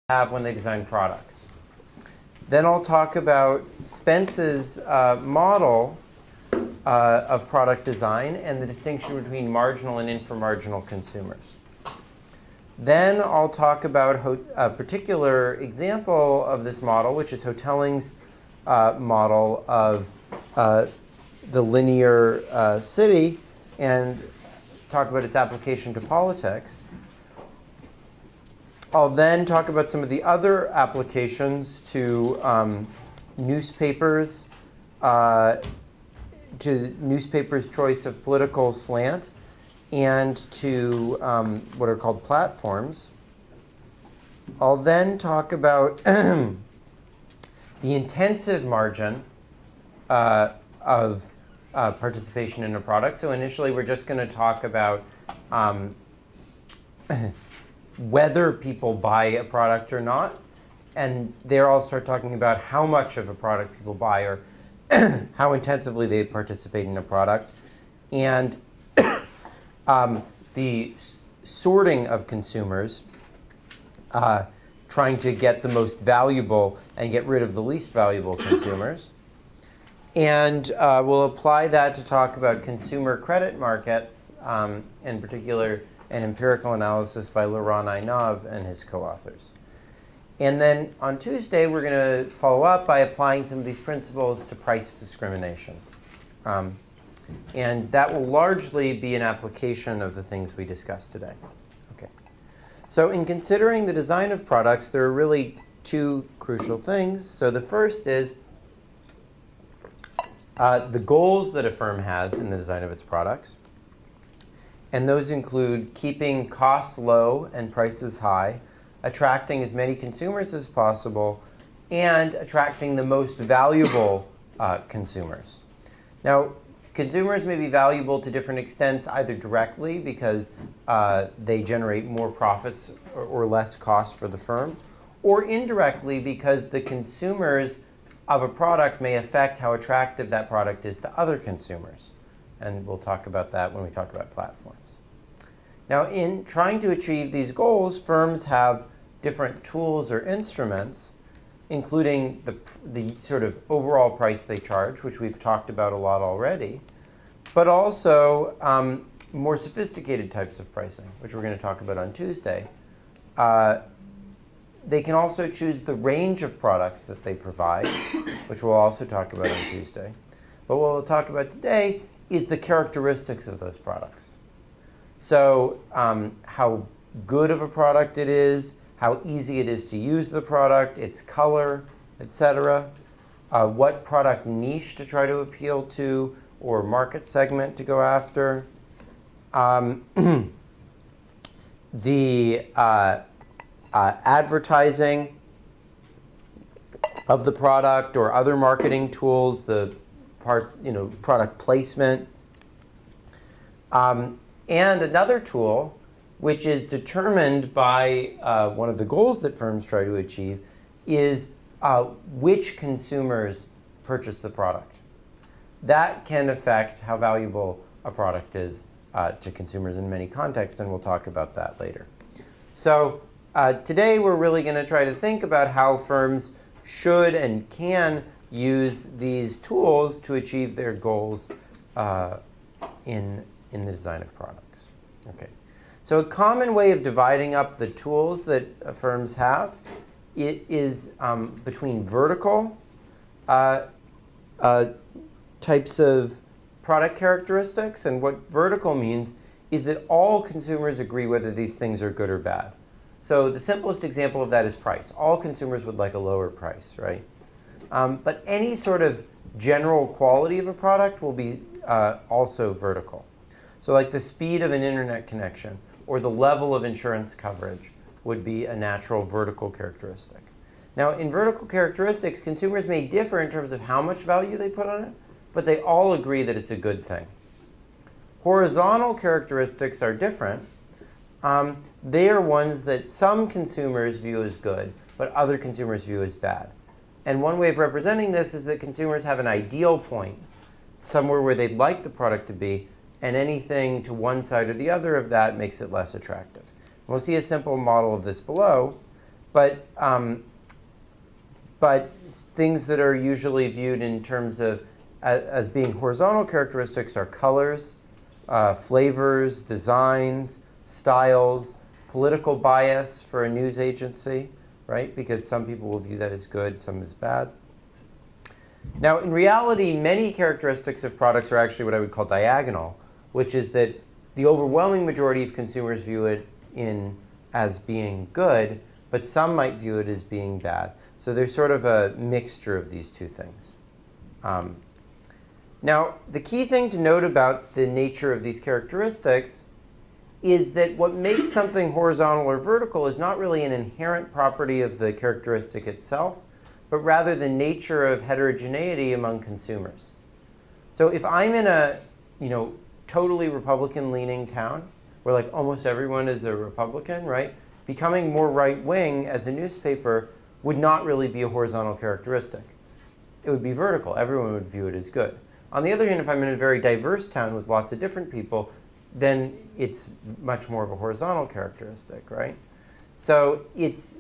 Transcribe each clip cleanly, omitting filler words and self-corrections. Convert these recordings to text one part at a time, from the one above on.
have when they design products. Then I'll talk about Spence's model of product design and the distinction between marginal and inframarginal consumers. Then I'll talk about a particular example of this model, which is Hotelling's model of the linear city, and talk about its application to politics. I'll then talk about some of the other applications to newspapers' choice of political slant, and to what are called platforms. I'll then talk about the intensive margin of participation in a product. So initially, we're just going to talk about whether people buy a product or not. And there I'll start talking about how much of a product people buy, or how intensively they participate in a product. And the sorting of consumers, trying to get the most valuable and get rid of the least valuable consumers. And we'll apply that to talk about consumer credit markets, in particular an empirical analysis by Laurent Aynave and his co-authors. And then on Tuesday, we're going to follow up by applying some of these principles to price discrimination. And that will largely be an application of the things we discussed today. Okay. So in considering the design of products, there are really two crucial things. So the first is the goals that a firm has in the design of its products. And those include keeping costs low and prices high, attracting as many consumers as possible, and attracting the most valuable consumers. Now, consumers may be valuable to different extents, either directly because they generate more profits or less cost for the firm, or indirectly because the consumers of a product may affect how attractive that product is to other consumers. And we'll talk about that when we talk about platforms. Now, in trying to achieve these goals, firms have different tools or instruments, including the sort of overall price they charge, which we've talked about a lot already, but also more sophisticated types of pricing, which we're going to talk about on Tuesday. They can also choose the range of products that they provide, which we'll also talk about on Tuesday. But what we'll talk about today is the characteristics of those products. So how good of a product it is, how easy it is to use the product, its color, etc. What product niche to try to appeal to, or market segment to go after. The advertising of the product or other marketing tools, the parts, product placement. And another tool, which is determined by one of the goals that firms try to achieve, is which consumers purchase the product. That can affect how valuable a product is to consumers in many contexts, and we'll talk about that later. So today we're really going to try to think about how firms should and can use these tools to achieve their goals in the design of products. Okay. So a common way of dividing up the tools that firms have, it is between vertical types of product characteristics. And what vertical means is that all consumers agree whether these things are good or bad. So the simplest example of that is price. All consumers would like a lower price, right? But any sort of general quality of a product will be also vertical. So like the speed of an internet connection or the level of insurance coverage would be a natural vertical characteristic. Now, in vertical characteristics, consumers may differ in terms of how much value they put on it, but they all agree that it's a good thing. Horizontal characteristics are different. They are ones that some consumers view as good, but other consumers view as bad. And one way of representing this is that consumers have an ideal point, somewhere where they'd like the product to be, and anything to one side or the other of that makes it less attractive. And we'll see a simple model of this below. but things that are usually viewed in terms of as being horizontal characteristics are colors, flavors, designs, styles, political bias for a news agency, right? Because some people will view that as good, some as bad. Now, in reality, many characteristics of products are actually what I would call diagonal, which is that the overwhelming majority of consumers view it as being good, but some might view it as being bad. So there's sort of a mixture of these two things. Now, the key thing to note about the nature of these characteristics is that what makes something horizontal or vertical is not really an inherent property of the characteristic itself, but rather the nature of heterogeneity among consumers. So if I'm in a totally Republican-leaning town, where like almost everyone is a Republican, right? Becoming more right-wing as a newspaper would not really be a horizontal characteristic. It would be vertical. Everyone would view it as good. On the other hand, if I'm in a very diverse town with lots of different people, then it's much more of a horizontal characteristic, right? So it's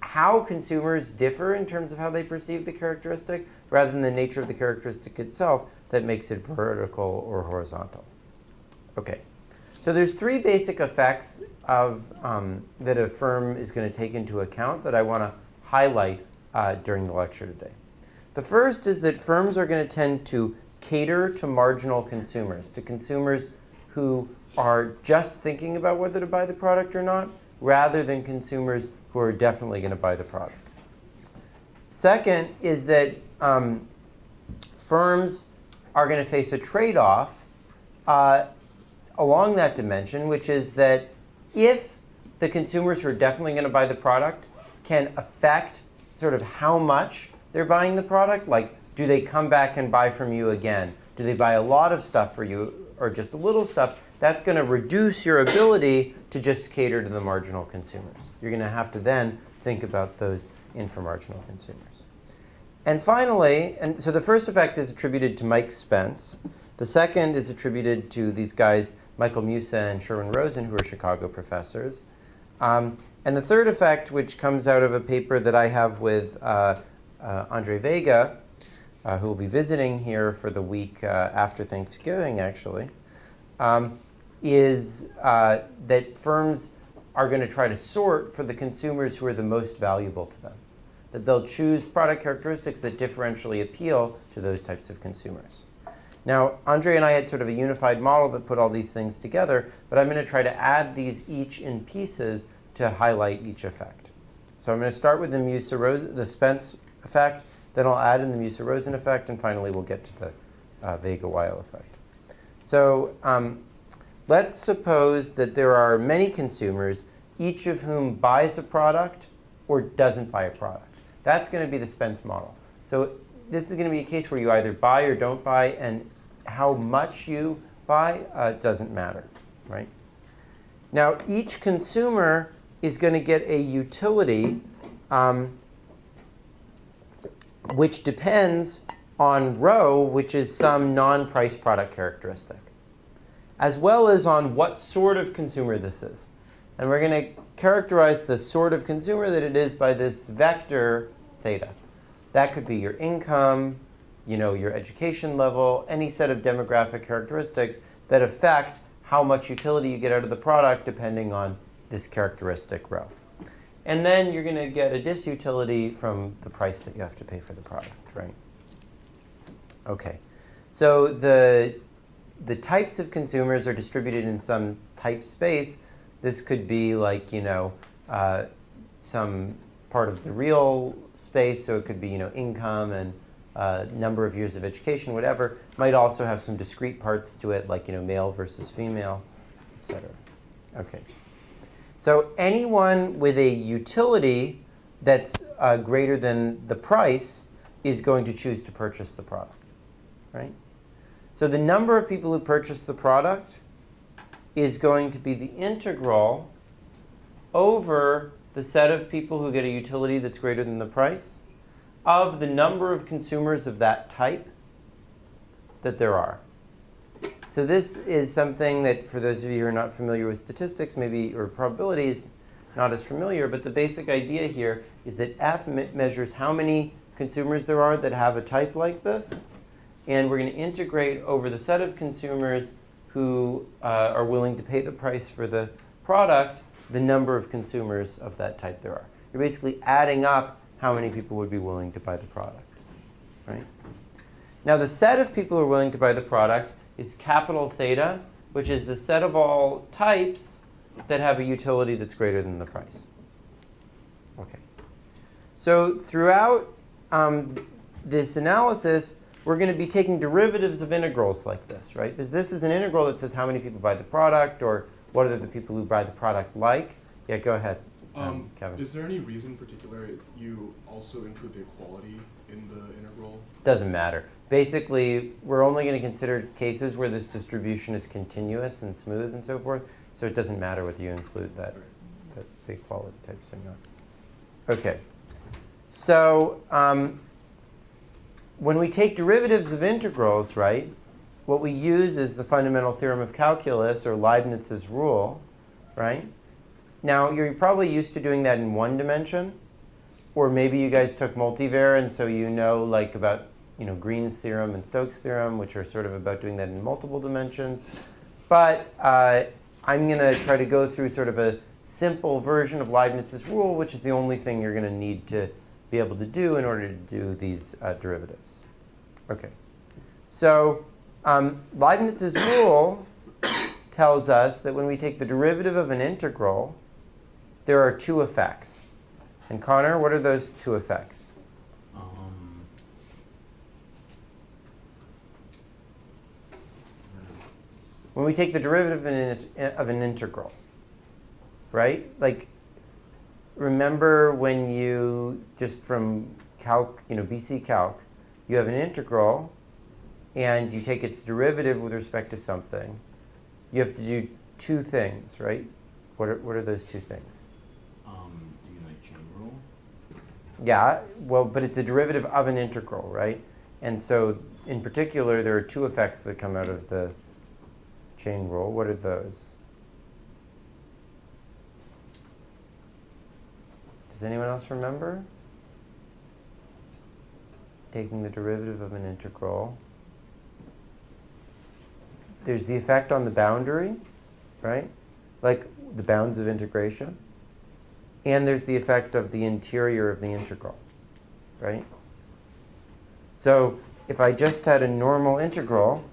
how consumers differ in terms of how they perceive the characteristic rather than the nature of the characteristic itself that makes it vertical or horizontal. Okay, so there's three basic effects that a firm is going to take into account that I want to highlight during the lecture today. The first is that firms are going to tend to cater to marginal consumers, to consumers who are just thinking about whether to buy the product or not, rather than consumers who are definitely going to buy the product. Second is that firms are going to face a trade-off along that dimension, which is that if the consumers who are definitely going to buy the product can affect sort of how much they're buying the product, like do they come back and buy from you again? Do they buy a lot of stuff for you or just a little stuff? That's going to reduce your ability to just cater to the marginal consumers. You're going to have to then think about those inframarginal consumers. And finally, and so the first effect is attributed to Mike Spence. The second is attributed to these guys, Michael Musa and Sherwin Rosen, who are Chicago professors. And the third effect, which comes out of a paper that I have with Andre Vega, who will be visiting here for the week after Thanksgiving, actually, is that firms are going to try to sort for the consumers who are the most valuable to them. That they'll choose product characteristics that differentially appeal to those types of consumers. Now, Andre and I had sort of a unified model that put all these things together, but I'm going to try to add these each in pieces to highlight each effect. So I'm going to start with the Spence effect, then I'll add in the Musa-Rosen effect, and finally we'll get to the Vega-Weyl effect. So let's suppose that there are many consumers, each of whom buys a product or doesn't buy a product. That's going to be the Spence model. So this is going to be a case where you either buy or don't buy, and how much you buy doesn't matter, right? Now, each consumer is going to get a utility which depends on rho, which is some non-price product characteristic, as well as on what sort of consumer this is. And we're going to characterize the sort of consumer that it is by this vector theta. That could be your income, your education level, any set of demographic characteristics that affect how much utility you get out of the product depending on this characteristic rho. And then you're going to get a disutility from the price that you have to pay for the product, right? OK. So the types of consumers are distributed in some type space. This could be like, some part of the real space. So it could be, income and number of years of education, whatever. Might also have some discrete parts to it, like, male versus female, et cetera. OK. So anyone with a utility that's greater than the price is going to choose to purchase the product, right? So the number of people who purchase the product is going to be the integral over the set of people who get a utility that's greater than the price of the number of consumers of that type that there are. So this is something that, for those of you who are not familiar with statistics, maybe, or probabilities, not as familiar, but the basic idea here is that f measures how many consumers there are that have a type like this. And we're going to integrate over the set of consumers who are willing to pay the price for the product, the number of consumers of that type there are. You're basically adding up how many people would be willing to buy the product. Right? Now, the set of people who are willing to buy the product is capital theta, which is the set of all types that have a utility that's greater than the price. OK. So throughout this analysis, we're going to be taking derivatives of integrals like this, right? Because this is an integral that says how many people buy the product, or what are the people who buy the product like. Yeah, go ahead, Kevin. Is there any reason in particular you also include the equality in the integral? Doesn't matter. Basically, we're only going to consider cases where this distribution is continuous and smooth and so forth. So it doesn't matter whether you include that the equality types or not. OK. So when we take derivatives of integrals, right, what we use is the fundamental theorem of calculus, or Leibniz's rule, right? Now, you're probably used to doing that in one dimension. Or maybe you guys took multivar, and so you know like about Green's theorem and Stokes' theorem, which are sort of about doing that in multiple dimensions. But I'm going to try to go through sort of a simple version of Leibniz's rule, which is the only thing you're going to need to be able to do in order to do these derivatives. OK. So Leibniz's rule tells us that when we take the derivative of an integral, there are two effects. And Connor, what are those two effects? When we take the derivative of an integral, right? Like, remember when you, just from calc, BC Calc, you have an integral, and you take its derivative with respect to something. You have to do two things, right? What are those two things? Do you like chain rule? Yeah, well, but it's a derivative of an integral, right? And so, in particular, there are two effects that come out of the chain rule. What are those? Does anyone else remember? Taking the derivative of an integral. There's the effect on the boundary, right? Like the bounds of integration. And there's the effect of the interior of the integral, right? So if I just had a normal integral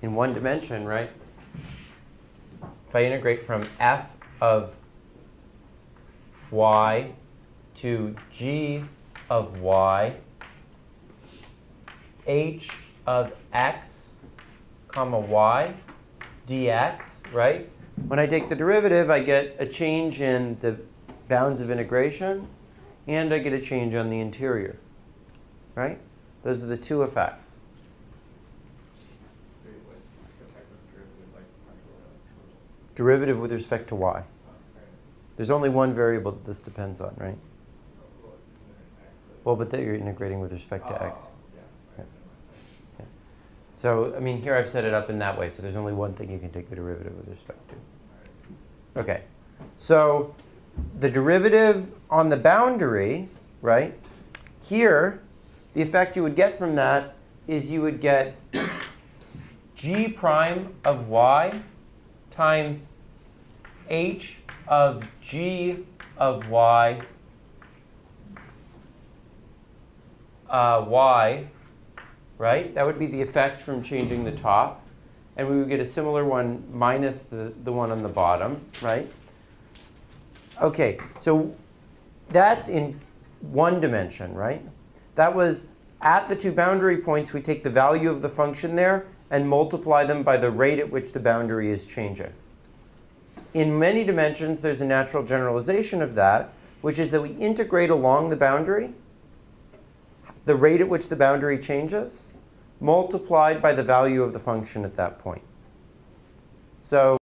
in one dimension, right? If I integrate from f of y to g of y, h of x, comma y, dx, right? When I take the derivative, I get a change in the bounds of integration, and I get a change on the interior, right? Those are the two effects. Derivative with respect to y. There's only one variable that this depends on, right? Well, but that you're integrating with respect to x. Yeah. Yeah. So, I mean, here I've set it up in that way. So there's only one thing you can take the derivative with respect to. OK. So the derivative on the boundary, right, here, the effect you would get from that is you would get g prime of y times h of g of y y, right? That would be the effect from changing the top. And we would get a similar one minus the one on the bottom, right? OK, so that's in one dimension, right? That was at the two boundary points, we take the value of the function there and multiply them by the rate at which the boundary is changing. In many dimensions, there's a natural generalization of that, which is that we integrate along the boundary the rate at which the boundary changes multiplied by the value of the function at that point. So